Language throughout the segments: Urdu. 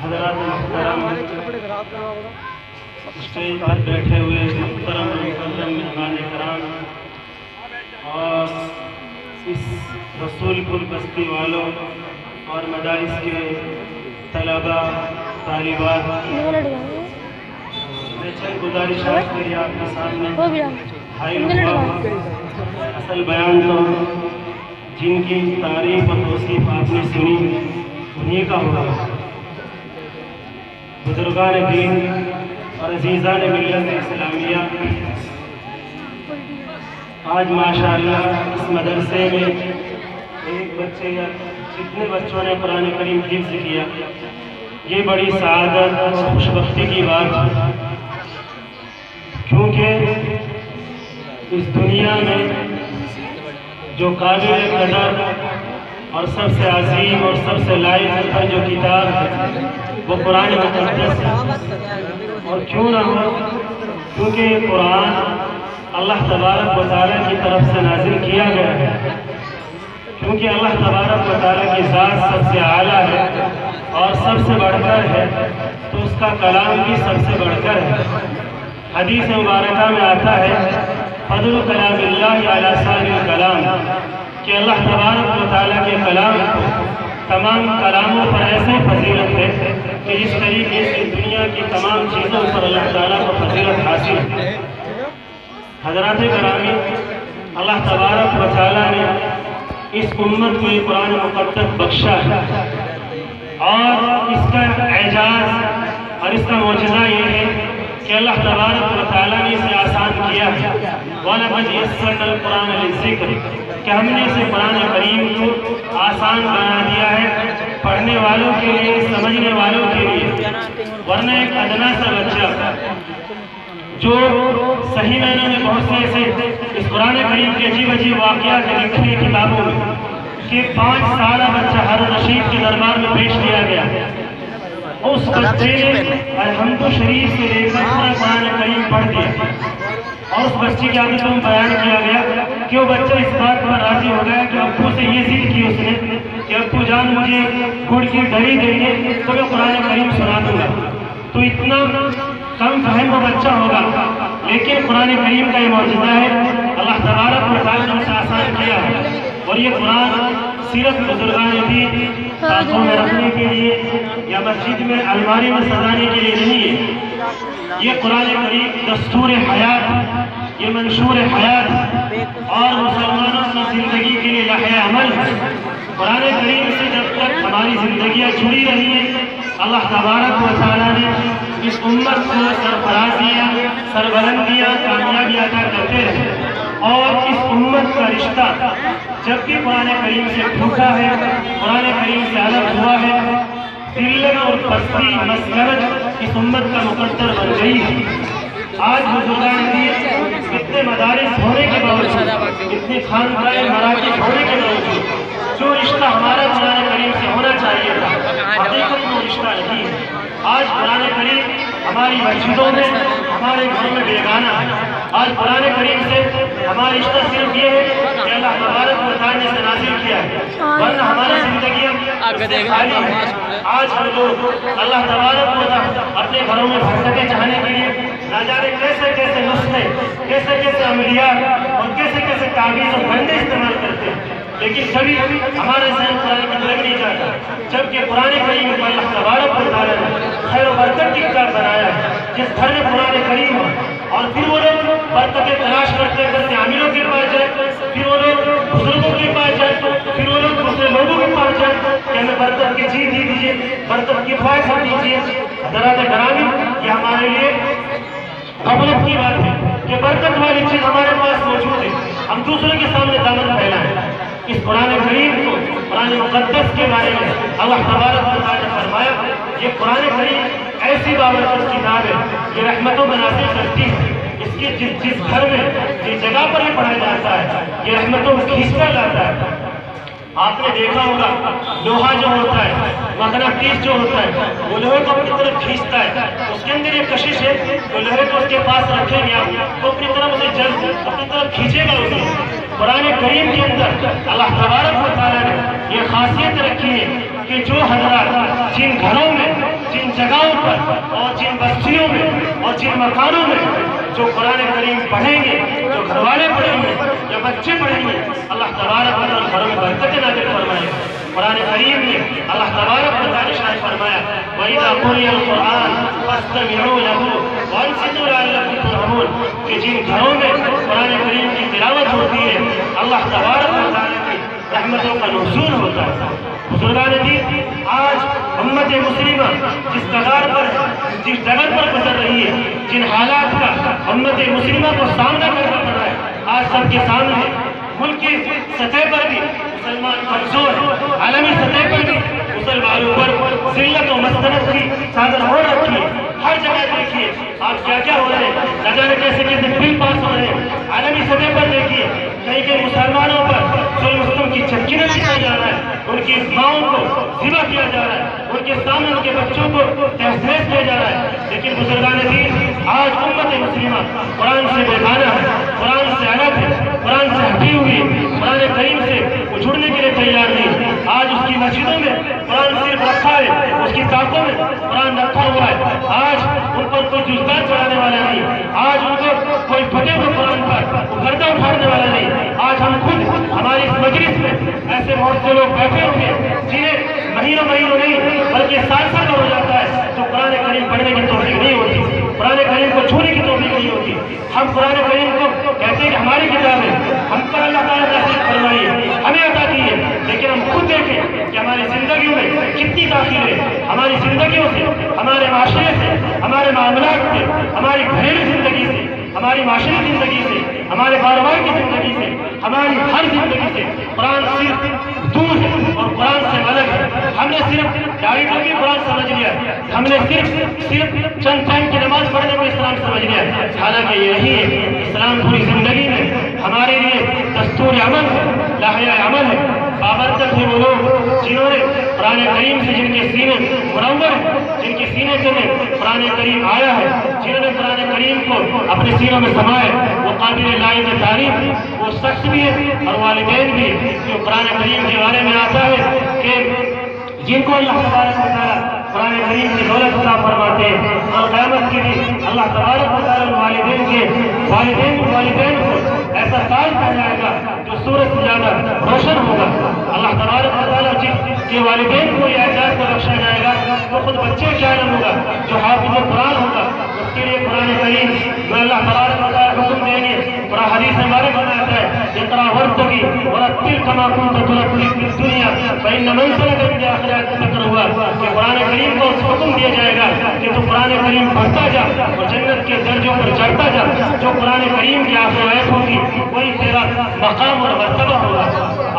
حضرات محترم اسٹیج پر بیٹھے ہوئے محترم مکرم مہمان کرام اور اس رسول پور بستی والوں اور مدارس کے طلباء طالبات، میں چند گزارشات کے لیے آپ کے سامنے حائل ہوا ہوں۔ اصل بیان تو جن کی تعریف اور توصیف آپ نے سنی انہیں کا ہوگا۔ بزرگان دین اور عزیزان ملت اسلامیہ، آج ماشاءاللہ اس مدرسے میں ایک بچے یا جتنے بچوں نے قرآن کریم حفظ کیا، یہ بڑی سعادت اور خوش بختی کی بات ہے، کیونکہ اس دنیا میں جو قابل قدر اور سب سے عظیم اور سب سے لائق پر جو کتاب ہے وہ قرآن مقدس ہے۔ اور کیوں نہ ہو، کیونکہ یہ قرآن اللہ تبارک و تعالیٰ کی طرف سے نازل کیا گیا ہے، کیونکہ اللہ تبارک و تعالیٰ کی ذات سب سے اعلیٰ ہے اور سب سے بڑھ کر ہے، تو اس کا کلام بھی سب سے بڑھ کر ہے۔ حدیث مبارکہ میں آتا ہے فضل کلام اللہ علی سائر الکلام، کہ اللہ تبارک و تعالیٰ کے کلام کو تمام کلاموں پر ایسے فضیلت ہے کہ جس طریقے سے دنیا کی تمام چیزوں پر اللہ تعالیٰ کو فضیلت حاصل ہے۔ حضرات گرامی، اللہ تبارک و تعالیٰ نے اس امت کو یہ قرآن مقدس بخشا ہے، اور اس کا اعجاز اور اس کا معجزہ یہ ہے کہ اللہ تبارک و تعالیٰ نے اسے آسان کیا ہے۔ وَلَقَدْ يَسَّرْنَا الْقُرْآنَ لِلذِّكْرِ، کہ ہم نے اسے قرآن کریم کو آسان بنا دیا ہے پڑھنے والوں کے لیے، سمجھنے والوں کے لیے۔ ورنہ ایک ادنا سا بچہ جو صحیح معنوں میں بہت سے ایسے اس قرآن کریم کے عجیب عجیب واقعات لکھے ہیں کتابوں میں کہ 5 سالہ بچہ ہارون رشید کے دربار میں پیش کیا گیا، اس بچے نے الحمد شریف سے لے کر پورا قرآن کریم پڑھ دیا، اور اس بچے کے آگے تم بیان کیا گیا کہ وہ بچہ اس بات پر راضی ہو گیا کہ ابو سے یہ ضد کی اس نے کہ ابو جان مجھے گڑ کی ڈری دیں گے تو میں قرآن کریم سنا دوں گا۔ تو اتنا کم فہم وہ بچہ ہوگا، لیکن قرآن کریم کا یہ معجزہ ہے، اللہ تبارک و تعالیٰ نے اسے آسان کیا ہے۔ اور یہ قرآن صرف بزرگان دین ہاتھوں میں رکھنے کے لیے یا مسجد میں الماری میں سجانے کے لیے نہیں ہے، یہ قرآن کریم دستور حیات، یہ منشور حیات اور مسلمانوں کی زندگی کے لیے لائحہ عمل ہے۔ قرآن کریم سے جب تک ہماری زندگیاں جڑی رہی ہیں، اللہ تبارک و تعالیٰ نے اس امت کو سرفرازیاں، سربلندیاں، کامیابیاں عطا کرتے رہے، اور اس امت کا رشتہ جب بھی قرآن کریم سے ٹوٹا ہے، قرآن کریم سے الگ ہوا ہے، ذلت اور پستی، مسکرت اس امت کا مقدر بن گئی ہے۔ آج بزرگان دین اتنے مدارس ہونے کے باوجود، اتنے خانقاہیں مراکز ہونے کے باوجود، جو رشتہ ہمارا قرآن کریم سے ہونا چاہیے تھا، حقیقت میں وہ رشتہ نہیں ہے۔ آج قرآن کریم ہماری مسجدوں میں، ہمارے گھروں میں بیگانہ ہے۔ آج قرآن کریم سے ہمارا رشتہ صرف یہ ہے کہ اللہ تبارک و تعالیٰ نے اسے نازل کیا ہے، ورنہ ہماری زندگیاں خالی ہیں۔ آج ہم لوگ اللہ تبارک و تعالیٰ اپنے گھروں میں بھرسکے چاہنے کے لیے نہ جانے کیسے کیسے نسخے، کیسے کیسے عملیات اور کیسے کیسے تعویذ اور بندے استعمال کرتے ہیں، لیکن کبھی ہمارے ذہن قرآن کی طرف نہیں جاتا، جبکہ قرآن کریم کو اللہ تبارک و تعالیٰ نے خیر و برکت کی کتاب بنایا ہے۔ جس گھر میں قرآن کریم ہو، اور پھر وہ لوگ برکتیں تلاش کرتے کرتے عاملوں کے پاس جائیں، پھر وہ لوگ بزرگوں کے پاس جائیں، پھر وہ لوگ دوسرے لوگوں کے پاس جائیں کہ ہمیں برکت کی چیز دی دیجیے، برکت کی خواہش دیجیے۔ حضرات گرامی، یہ ہمارے لیے غفلت کی بات ہے کہ برکت والی چیز ہمارے پاس موجود ہے، ہم دوسروں کے سامنے دامن پھیلائیں۔ اس قرآن کریم کو، قرآن مقدس کے بارے میں اللہ تبارک و تعالیٰ نے فرمایا، یہ قرآن کریم ایسی بابرکت کتاب ہے، یہ رحمتوں میں نازل کرتی ہے۔ اس کی جس گھر میں، جس جگہ پر یہ پڑھا جاتا ہے، یہ رحمتوں کو کھینچ کر لاتا ہے۔ آپ نے دیکھا ہوگا لوہا جو ہوتا ہے، مغناطیس جو ہوتا ہے، وہ لوہے کو اپنی طرف کھینچتا ہے، اس کے اندر ایک کشش ہے، تو لوہے کو اس کے پاس رکھیں گے آپ تو اپنی طرف اسے جذب، اپنی طرف کھینچے گا اسے۔ قرآن کریم کے اندر اللہ تبارک و تعالیٰ نے یہ خاصیت رکھی ہے کہ جو حضرات جن گھروں میں، جن جگہوں پر اور جن بستیوں میں اور جن مکانوں میں جو قرآن کریم پڑھیں گے، جو گھر والے پڑھیں گے یا بچے پڑھیں گے، اللہ تبارک و تعالیٰ گھروں میں برکت نازل فرمائے گا۔ قرآن کریم میں اللہ تبارک و تعالیٰ نے شاید فرمایا وَإِذَا قُرِئَ الْقُرْآنُ فَاسْتَمِعُوا لَهُ وَأَنصِتُوا لَعَلَّكُمْ تُرْحَمُونَ کہ جن گھروں میں قرآن کریم کی تلاوت ہوتی ہے، اللہ تبارک و تعالیٰ کی رحمتوں کا نزول ہوتا ہے۔ بزرگان دین، آج امت مسلمہ جس قدار پر، جس ڈگر پر گزر رہی ہے، جن حالات کا امت مسلمہ کو سامنا کرنا پڑ رہا ہے، آج سب کے سامنے ملک کی سطح پر بھی مسلمان کمزور ہے، عالمی سطح پر بھی مسلمانوں پر ذلت و مسکنت کی چادر اوڑھ رکھی ہے۔ ہر جگہ دیکھیے آج کیا کیا ہو رہے ہیں، نہ جانے کیسے کیسے بل پاس ہو رہے ہیں۔ عالمی سطح پر دیکھیے کہیں کہیں مسلمانوں پر ظلم و ستم کی چمکیاں لگایا جا رہا ہے، ان کی ماؤں کو ذبح کیا جا رہا ہے، ان کے سامنے ان کے بچوں کو تہس نہس کیا جا رہا ہے۔ لیکن بزرگان دین، آج امت مسلمہ قرآن سے بیگانہ ہے، قرآن سے الگ ہے، قرآن سے ہٹی ہوئی ہے، قرآن کریم سے جڑنے کے لیے تیار نہیں۔ آج اس کی مسجدوں میں قرآن صرف رکھا ہے، اس کی طاقتوں میں قرآن رکھا ہوا ہے۔ آج ان پر کوئی جزدان چڑھانے والا نہیں، آج ان کو کوئی پھٹے ہوئے قرآن پر گردہ اٹھانے والا نہیں۔ آج ہم خود ہماری اس مجلس میں ایسے بہت سے لوگ بیٹھے ہوں گے جنہیں مہینوں نہیں بلکہ سال سال ہو جاتا ہے تو قرآن کریم پڑھنے کی توفیق نہیں ہوتی، قرآن کریم کو چھونے کی توفیق نہیں ہوتی۔ ہم قرآن کریم کو کہتے ہیں کہ ہماری کتاب ہے، ہم پر اللہ تعالیٰ نے نصیب فرمائی ہے، ہمیں عطا کی ہے، لیکن ہم خود دیکھیں کہ ہماری زندگیوں میں کتنی تاثیر ہے، ہماری زندگیوں سے، ہمارے معاشرے سے، ہمارے معاملات سے، ہماری گھریلو زندگی سے، ہماری معاشرتی زندگی سے، ہمارے کاروبار کی زندگی سے، ہماری ہر زندگی سے قرآن صرف دور ہے اور قرآن سے الگ ہے۔ ہم نے صرف داڑھی ٹوپی قرآن سمجھ لیا، ہم نے صرف چند ٹائم کی نماز پڑھنے کو اسلام سمجھ لیا، حالانکہ یہ نہیں ہے۔ اسلام پوری زندگی میں ہمارے لیے دستور عمل ہے، لائحہ عمل ہے۔ بابرکت ہیں وہ لوگ جنہوں نے قرآن کریم سے، جن کے سینے منور ہیں، جن کے سینے سے قرآن کریم آیا ہے، جنہوں نے قرآن کریم کو اپنے سینوں میں سمایا، وہ قابل لائق تعریف، وہ شخص بھی ہے اور والدین بھی جو قرآن کریم کے بارے میں آتا ہے کہ جن کو اللہ تبارک و تعالیٰ قرآن کریم کی دولت عطا فرماتے ہیں اور قیامت کے دن اللہ تبارک و تعالیٰ والدین کو ایسا تاج پہنائے گا جو سورج سے زیادہ روشن ہوگا۔ اللہ تبارک و تعالیٰ جس کے والدین کو یہ اعزاز سے بخشا جائے گا تو خود بچے کیا علم ہوگا، جو حافظ قرآن ہوگا اس کے لیے قرآن کریم جو اللہ تبارک و تعالیٰ حکم دیں گے، قرآن حدیث مبارک میں آتا ہے اقرأ وارتقی ورتل کما کنت ترتل فی الدنیا فإن من سلک بالآخرۃ تقربا کہ قرآن کریم کو حکم دیا جائے گا کہ تو قرآن کریم پڑھتا جا اور جنت کے درجوں پر چڑھتا جا۔ جو قرآن کریم کی آخر آیت ہوگی وہی تیرا مقام اور مرتبہ ہوگا۔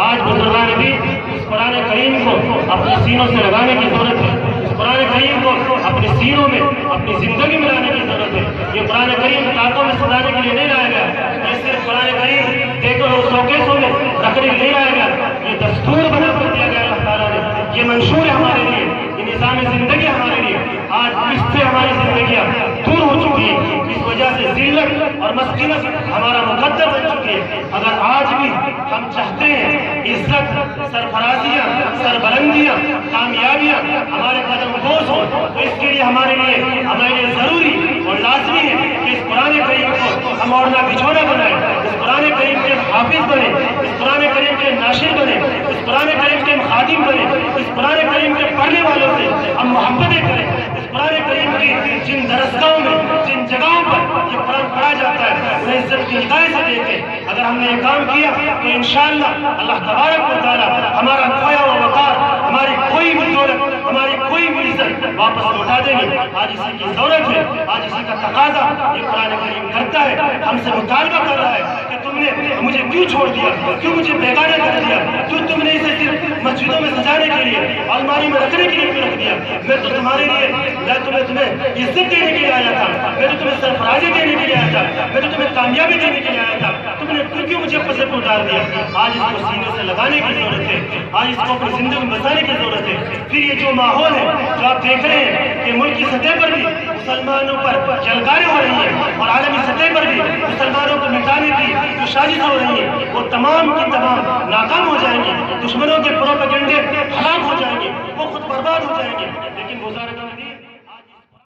آج بزرگان دین اس قرآن کریم کو اپنے سینوں سے لگانے کی ضرورت ہے، اس قرآن کریم کو اپنے سینوں میں اپنی زندگی میں لانے کی ضرورت ہے۔ یہ قرآن کریم کتابوں میں سجانے کے لیے نہیں لایا گیا، یہ صرف قرآن کریم دیکھو شوکیسوں میں رکھنے نہیں لایا گیا، یہ دستور بنا کر دیا گیا اللہ تعالیٰ نے، یہ منشور ہے ہمارے لیے، یہ نظام زندگی ہمارے لیے۔ آج اس سے ہماری زندگیاں دور ہو چکی ہیں، اس وجہ سے ذلت اور مسکنت ہمارا مقدر بن چکی ہے۔ اگر آج بھی ہم چاہتے ہیں عزت، سرفرازیاں، سربلندیاں، کامیابیاں ہمارے قدم بوس ہوں تو اس کے لیے ہمارے لیے ضروری اور لازمی ہے کہ اس قرآن کریم کو ہم اوڑھنا بچھونا بنائیں، اس قرآن کریم کے حافظ بنے، اس قرآن کریم کے ناشر بنے، اس قرآن کریم کے خادم بنے، اس قرآن کریم کے پڑھنے والوں سے ہم محبتیں کریں۔ اس قرآن کریم کی جن درسگاہوں میں، جن جگہوں پر یہ قرآن پڑھا جاتا ہے انہیں عزت کی نگاہ سے دیکھیں۔ اگر ہم نے یہ کام کیا تو انشاءاللہ اللہ تبارک و تعالیٰ ہمارا کھویا ہوا وقار، ہماری کوئی بھی دولت، ہماری کوئی بھی عزت واپس لوٹا دیں گے۔ آج اسی کی ضرورت ہے، آج اسی کا تقاضا یہ قرآن کریم کرتا ہے، ہم سے مطالبہ کر رہا ہے کہ تم نے مجھے کیوں چھوڑ دیا، کیوں مجھے بیگانہ کر دیا، کیوں تم نے اسے صرف مسجدوں میں سجانے کے لیے، الماری میں رکھنے کے لیے کیوں رکھ دیا؟ میں تو تمہارے لیے، میں تمہیں عزت دینے کے لیے آیا تھا، میں تو تمہیں سرفرازی دینے کے لیے آیا تھا، میں تو تمہیں کامیابی دینے کے لیے آیا تھا، تم نے کیوں مجھے پسے کو ڈال دیا؟ آج اس کو سینے سے لگانے کی ضرورت ہے، آج اس کو اپنی زندگی میں بسانے کی ضرورت ہے۔ پھر یہ جو ماحول ہے جو آپ دیکھ رہے ہیں کہ ملک کی سطح پر بھی مسلمانوں پر جلگاریں ہو رہی ہیں اور عالمی سطح پر بھی مسلمانوں کو مٹانے کی جو سازش ہو رہی ہے وہ تمام کی تمام ناکام ہو جائیں گے، دشمنوں کے پروپیگنڈے ہلاک ہو جائیں گے۔ وہ خود برباد ہو جائیں گے، لیکن گزارا